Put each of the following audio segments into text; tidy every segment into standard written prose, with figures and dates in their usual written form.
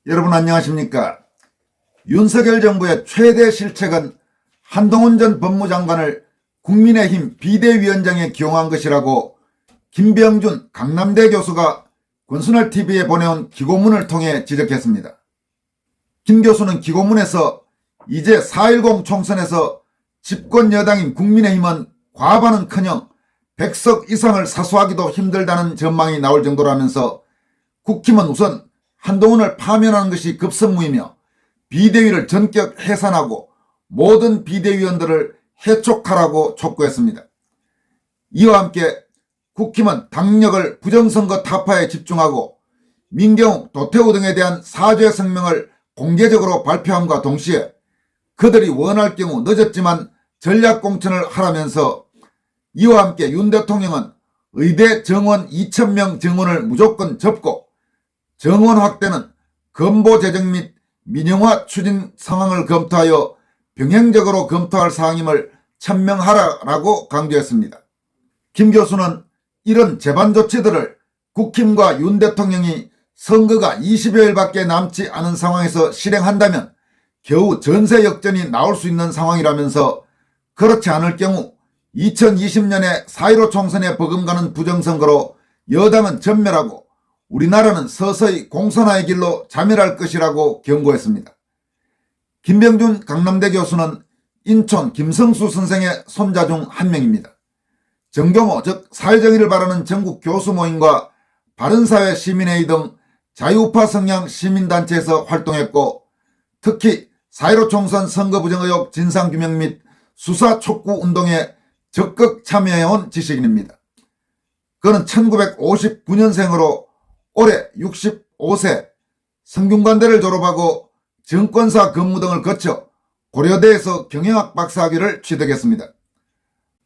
여러분 안녕하십니까? 윤석열 정부의 최대 실책은 한동훈 전 법무장관을 국민의힘 비대위원장에 기용한 것이라고 김병준 강남대 교수가 권순알TV에 보내온 기고문을 통해 지적했습니다. 김 교수는 기고문에서 이제 4.10 총선에서 집권 여당인 국민의힘은 과반은커녕 100석 이상을 사수하기도 힘들다는 전망이 나올 정도라면서 국힘은 우선 한동훈을 파면하는 것이 급선무이며 비대위를 전격 해산하고 모든 비대위원들을 해촉하라고 촉구했습니다. 이와 함께 국힘은 당력을 부정선거 타파에 집중하고 민경욱, 도태우 등에 대한 사죄 성명을 공개적으로 발표함과 동시에 그들이 원할 경우 늦었지만 전략공천을 하라면서 이와 함께 윤 대통령은 의대 정원 2,000명 정원을 무조건 접고 정원 확대는 건보 재정 및 민영화 추진 상황을 검토하여 병행적으로 검토할 사항임을 천명하라라고 강조했습니다. 김 교수는 이런 재반 조치들을 국힘과 윤 대통령이 선거가 20여일밖에 남지 않은 상황에서 실행한다면 겨우 전세 역전이 나올 수 있는 상황이라면서 그렇지 않을 경우 2020년에 4.15 총선에 버금가는 부정선거로 여당은 전멸하고 우리나라는 서서히 공산화의 길로 자멸할 것이라고 경고했습니다. 김병준 강남대 교수는 인천 김성수 선생의 손자 중 한 명입니다. 정교모 즉 사회정의를 바라는 전국 교수 모임과 바른사회 시민회의 등 자유우파 성향 시민단체에서 활동했고 특히 4.15 총선 선거 부정 의혹 진상규명 및 수사 촉구 운동에 적극 참여해온 지식인입니다. 그는 1959년생으로 올해 65세, 성균관대를 졸업하고 증권사 근무 등을 거쳐 고려대에서 경영학 박사학위를 취득했습니다.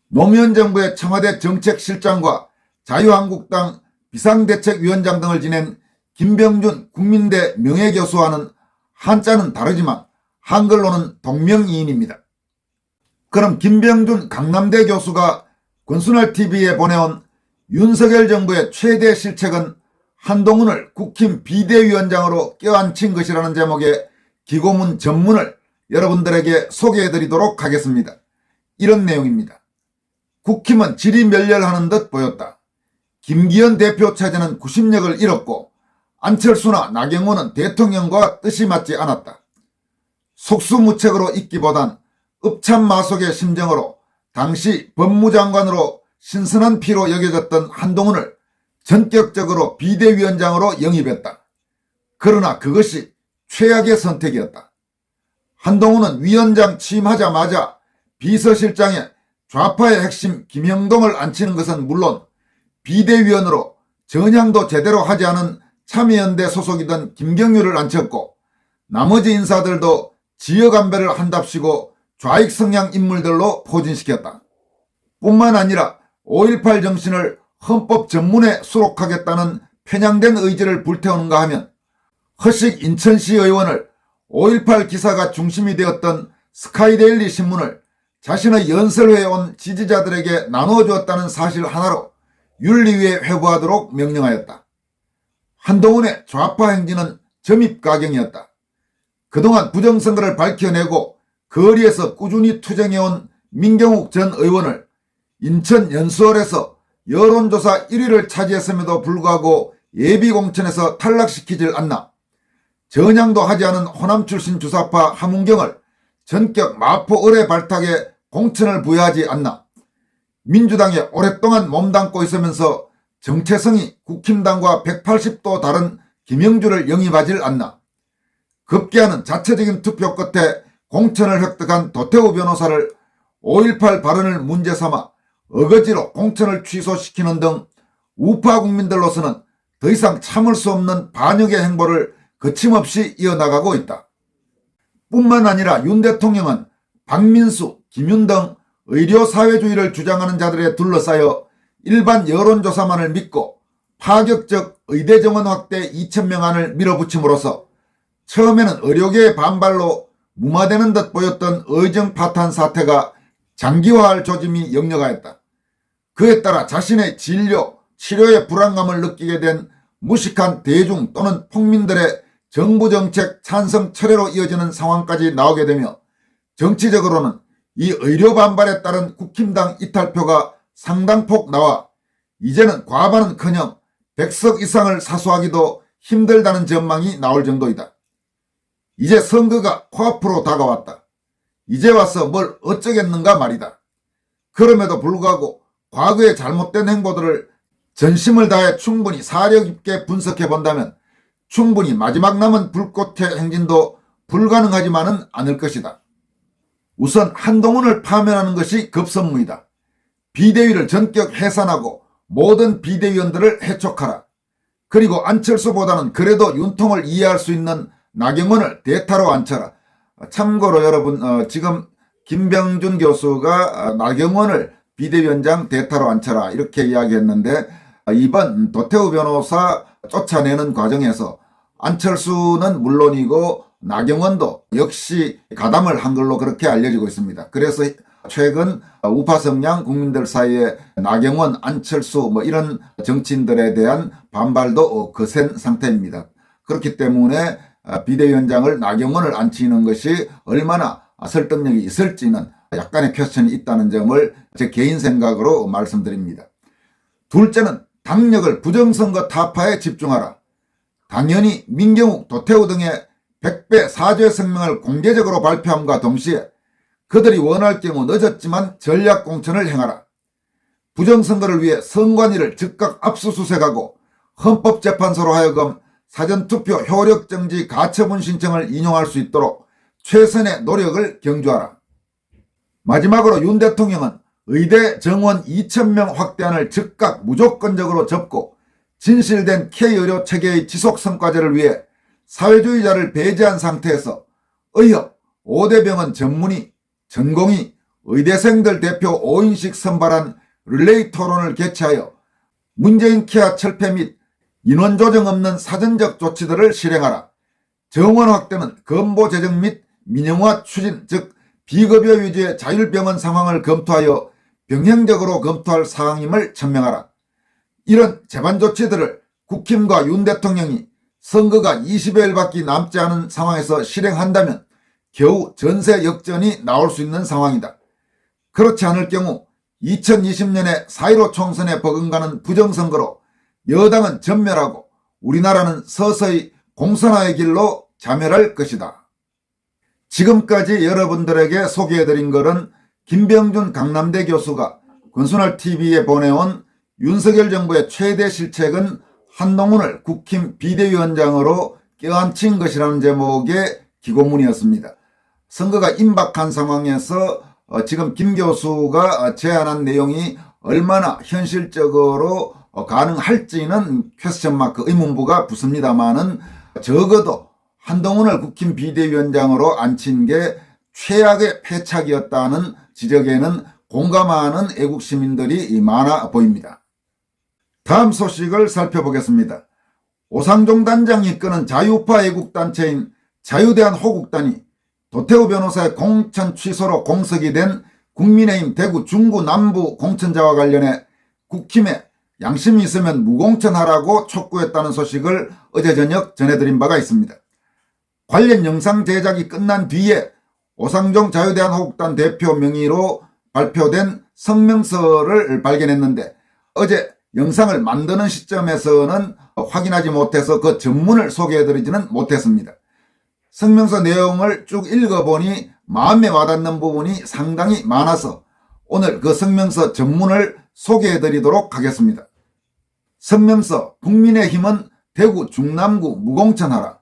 노무현 정부의 청와대 정책실장과 자유한국당 비상대책위원장 등을 지낸 김병준 국민대 명예교수와는 한자는 다르지만 한글로는 동명이인입니다. 그럼 김병준 강남대 교수가 권순알TV에 보내온 윤석열 정부의 최대 실책은 한동훈을 국힘 비대위원장으로 껴안친 것이라는 제목의 기고문 전문을 여러분들에게 소개해드리도록 하겠습니다. 이런 내용입니다. 국힘은 지리멸렬하는 듯 보였다. 김기현 대표 체제는 구심력을 잃었고 안철수나 나경원은 대통령과 뜻이 맞지 않았다. 속수무책으로 있기보단 읍참마속의 심정으로 당시 법무장관으로 신선한 피로 여겨졌던 한동훈을 전격적으로 비대위원장으로 영입했다. 그러나 그것이 최악의 선택이었다. 한동훈은 위원장 취임하자마자 비서실장에 좌파의 핵심 김형동을 앉히는 것은 물론 비대위원으로 전향도 제대로 하지 않은 참여연대 소속이던 김경률을 앉혔고 나머지 인사들도 지역안배를 한답시고 좌익 성향 인물들로 포진시켰다. 뿐만 아니라 5.18 정신을 헌법 전문에 수록하겠다는 편향된 의지를 불태우는가 하면 허식 인천시 의원을 5.18 기사가 중심이 되었던 스카이데일리 신문을 자신의 연설회에 온 지지자들에게 나눠주었다는 사실 하나로 윤리위에 회부하도록 명령하였다. 한동훈의 좌파 행진은 점입가경이었다. 그동안 부정선거를 밝혀내고 거리에서 꾸준히 투쟁해온 민경욱 전 의원을 인천 연수원에서 여론조사 1위를 차지했음에도 불구하고 예비공천에서 탈락시키질 않나. 전향도 하지 않은 호남 출신 주사파 함은경을 전격 마포 의뢰 발탁에 공천을 부여하지 않나. 민주당에 오랫동안 몸담고 있으면서 정체성이 국힘당과 180도 다른 김영주를 영입하질 않나. 급기야는 자체적인 투표 끝에 공천을 획득한 도태우 변호사를 5.18 발언을 문제 삼아 어거지로 공천을 취소시키는 등 우파 국민들로서는 더 이상 참을 수 없는 반역의 행보를 거침없이 이어나가고 있다. 뿐만 아니라 윤 대통령은 박민수, 김윤 등 의료사회주의를 주장하는 자들에 둘러싸여 일반 여론조사만을 믿고 파격적 의대 정원 확대 2,000명 안을 밀어붙임으로써 처음에는 의료계의 반발로 무마되는 듯 보였던 의정 파탄 사태가 장기화할 조짐이 역력하였다. 그에 따라 자신의 진료, 치료의 불안감을 느끼게 된 무식한 대중 또는 폭민들의 정부 정책 찬성 철회로 이어지는 상황까지 나오게 되며 정치적으로는 이 의료 반발에 따른 국힘당 이탈표가 상당폭 나와 이제는 과반은커녕 100석 이상을 사수하기도 힘들다는 전망이 나올 정도이다. 이제 선거가 코앞으로 다가왔다. 이제 와서 뭘 어쩌겠는가 말이다. 그럼에도 불구하고 과거의 잘못된 행보들을 전심을 다해 충분히 사려 깊게 분석해 본다면 충분히 마지막 남은 불꽃의 행진도 불가능하지만은 않을 것이다. 우선 한동훈을 파면하는 것이 급선무이다. 비대위를 전격 해산하고 모든 비대위원들을 해촉하라. 그리고 안철수보다는 그래도 윤통을 이해할 수 있는 나경원을 대타로 앉혀라. 참고로 여러분 지금 김병준 교수가 나경원을 비대위원장 대타로 앉혀라 이렇게 이야기했는데 이번 도태우 변호사 쫓아내는 과정에서 안철수는 물론이고 나경원도 역시 가담을 한 걸로 그렇게 알려지고 있습니다. 그래서 최근 우파 성향 국민들 사이에 나경원, 안철수 이런 정치인들에 대한 반발도 거센 상태입니다. 그렇기 때문에 비대위원장을 나경원을 앉히는 것이 얼마나 설득력이 있을지는 약간의 퀘스천이 있다는 점을 제 개인 생각으로 말씀드립니다. 둘째는 당력을 부정선거 타파에 집중하라. 당연히 민경욱, 도태우 등의 100배 사죄 성명을 공개적으로 발표함과 동시에 그들이 원할 경우 늦었지만 전략공천을 행하라. 부정선거를 위해 선관위를 즉각 압수수색하고 헌법재판소로 하여금 사전투표 효력정지 가처분 신청을 인용할 수 있도록 최선의 노력을 경주하라. 마지막으로 윤 대통령은 의대 정원 2,000명 확대안을 즉각 무조건적으로 접고 진실된 K의료 체계의 지속성과제를 위해 사회주의자를 배제한 상태에서 의협, 5대 병원 전문의, 전공의, 의대생들 대표 5인씩 선발한 릴레이 토론을 개최하여 문재인 케어 철폐 및 인원 조정 없는 사전적 조치들을 실행하라. 정원 확대는 건보 재정 및 민영화 추진 즉 비급여 위주의 자율병원 상황을 검토하여 병행적으로 검토할 사항임을 천명하라. 이런 제반 조치들을 국힘과 윤 대통령이 선거가 20여일밖에 남지 않은 상황에서 실행한다면 겨우 전세 역전이 나올 수 있는 상황이다. 그렇지 않을 경우 2020년에 4.15 총선에 버금가는 부정선거로 여당은 전멸하고 우리나라는 서서히 공산화의 길로 자멸할 것이다. 지금까지 여러분들에게 소개해드린 것은 김병준 강남대 교수가 권순할TV에 보내온 윤석열 정부의 최대 실책은 한동훈을 국힘 비대위원장으로 껴안친 것이라는 제목의 기고문이었습니다. 선거가 임박한 상황에서 지금 김 교수가 제안한 내용이 얼마나 현실적으로 가능할지는 퀘스천 마크 의문부가 붙습니다만은 적어도 한동훈을 국힘 비대위원장으로 앉힌 게 최악의 패착이었다는 지적에는 공감하는 애국 시민들이 많아 보입니다. 다음 소식을 살펴보겠습니다. 오상종 단장이 이끄는 자유우파 애국단체인 자유대한호국단이 도태우 변호사의 공천 취소로 공석이 된 국민의힘 대구 중구 남부 공천자와 관련해 국힘에 양심이 있으면 무공천하라고 촉구했다는 소식을 어제 저녁 전해드린 바가 있습니다. 관련 영상 제작이 끝난 뒤에 오상종 자유대한호국단 대표 명의로 발표된 성명서를 발견했는데 어제 영상을 만드는 시점에서는 확인하지 못해서 그 전문을 소개해드리지는 못했습니다. 성명서 내용을 쭉 읽어보니 마음에 와닿는 부분이 상당히 많아서 오늘 그 성명서 전문을 소개해드리도록 하겠습니다. 성명서 국민의힘은 대구 중남구 무공천하라.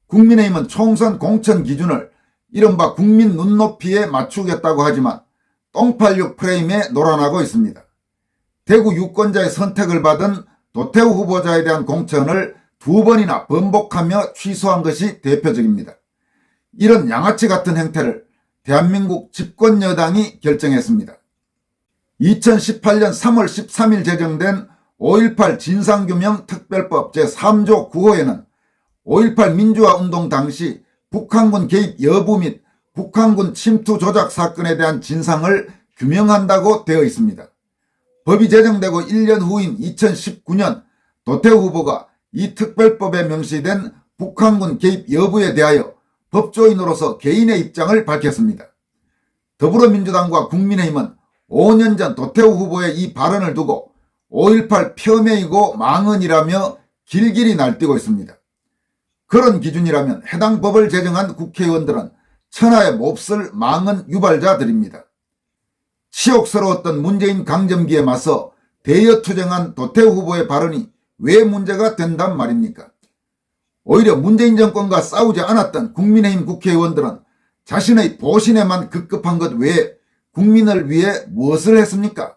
국민의힘은 총선 공천 기준을 이른바 국민 눈높이에 맞추겠다고 하지만 똥팔육 프레임에 놀아나고 있습니다. 대구 유권자의 선택을 받은 도태우 후보자에 대한 공천을 2번이나 번복하며 취소한 것이 대표적입니다. 이런 양아치 같은 행태를 대한민국 집권여당이 결정했습니다. 2018년 3월 13일 제정된 5.18 진상규명 특별법 제3조 9호에는 5.18 민주화운동 당시 북한군 개입 여부 및 북한군 침투 조작 사건에 대한 진상을 규명한다고 되어 있습니다. 법이 제정되고 1년 후인 2019년 도태우 후보가 이 특별법에 명시된 북한군 개입 여부에 대하여 법조인으로서 개인의 입장을 밝혔습니다. 더불어민주당과 국민의힘은 5년 전 도태우 후보의 이 발언을 두고 5.18 폄훼이고 망언이라며 길길이 날뛰고 있습니다. 그런 기준이라면 해당 법을 제정한 국회의원들은 천하의 몹쓸 망언 유발자들입니다. 치욕스러웠던 문재인 강점기에 맞서 대여투쟁한 도태우 후보의 발언이 왜 문제가 된단 말입니까? 오히려 문재인 정권과 싸우지 않았던 국민의힘 국회의원들은 자신의 보신에만 급급한 것 외에 국민을 위해 무엇을 했습니까?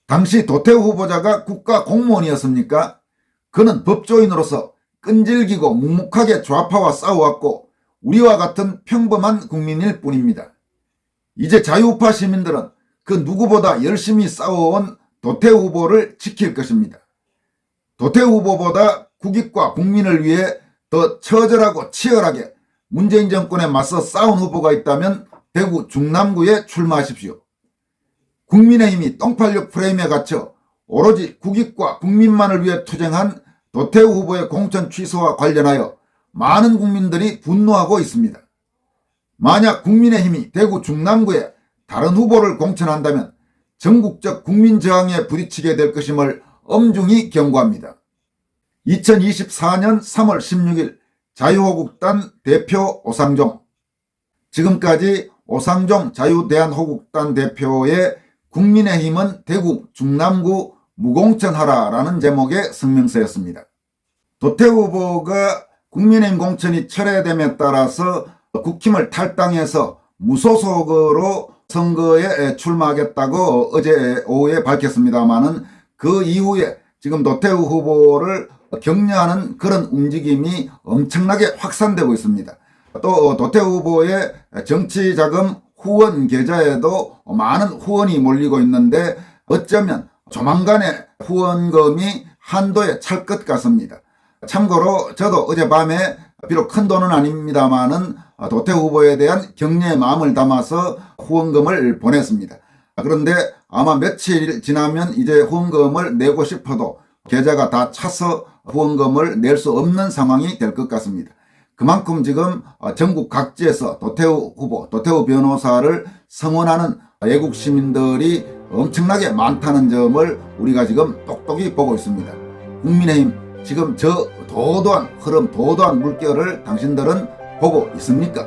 당시 도태우 후보자가 국가 공무원이었습니까? 그는 법조인으로서 끈질기고 묵묵하게 좌파와 싸워왔고 우리와 같은 평범한 국민일 뿐입니다. 이제 자유우파 시민들은 그 누구보다 열심히 싸워온 도태우 후보를 지킬 것입니다. 도태우 후보보다 국익과 국민을 위해 더 처절하고 치열하게 문재인 정권에 맞서 싸운 후보가 있다면 대구 중남구에 출마하십시오. 국민의힘이 똥팔육 프레임에 갇혀 오로지 국익과 국민만을 위해 투쟁한 도태우 후보의 공천 취소와 관련하여 많은 국민들이 분노하고 있습니다. 만약 국민의힘이 대구 중남구에 다른 후보를 공천한다면 전국적 국민저항에 부딪히게 될 것임을 엄중히 경고합니다. 2024년 3월 16일 자유호국단 대표 오상종. 지금까지 오상종 자유대한호국단 대표의 국민의힘은 대구 중남구 무공천하라라는 제목의 성명서였습니다. 도태우 후보가 국민의힘 공천이 철회됨에 따라서 국힘을 탈당해서 무소속으로 선거에 출마하겠다고 어제 오후에 밝혔습니다마는 그 이후에 지금 도태우 후보를 격려하는 그런 움직임이 엄청나게 확산되고 있습니다. 또 도태우 후보의 정치자금 후원 계좌에도 많은 후원이 몰리고 있는데 어쩌면 조만간에 후원금이 한도에 찰 것 같습니다. 참고로 저도 어젯밤에 비록 큰 돈은 아닙니다만은 도태우 후보에 대한 격려의 마음을 담아서 후원금을 보냈습니다. 그런데 아마 며칠 지나면 이제 후원금을 내고 싶어도 계좌가 다 차서 후원금을 낼 수 없는 상황이 될 것 같습니다. 그만큼 지금 전국 각지에서 도태우 후보, 도태우 변호사를 성원하는 애국 시민들이 엄청나게 많다는 점을 우리가 지금 똑똑히 보고 있습니다. 국민의힘 지금 저 도도한 흐름, 도도한 물결을 당신들은 보고 있습니까?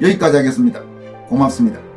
여기까지 하겠습니다. 고맙습니다.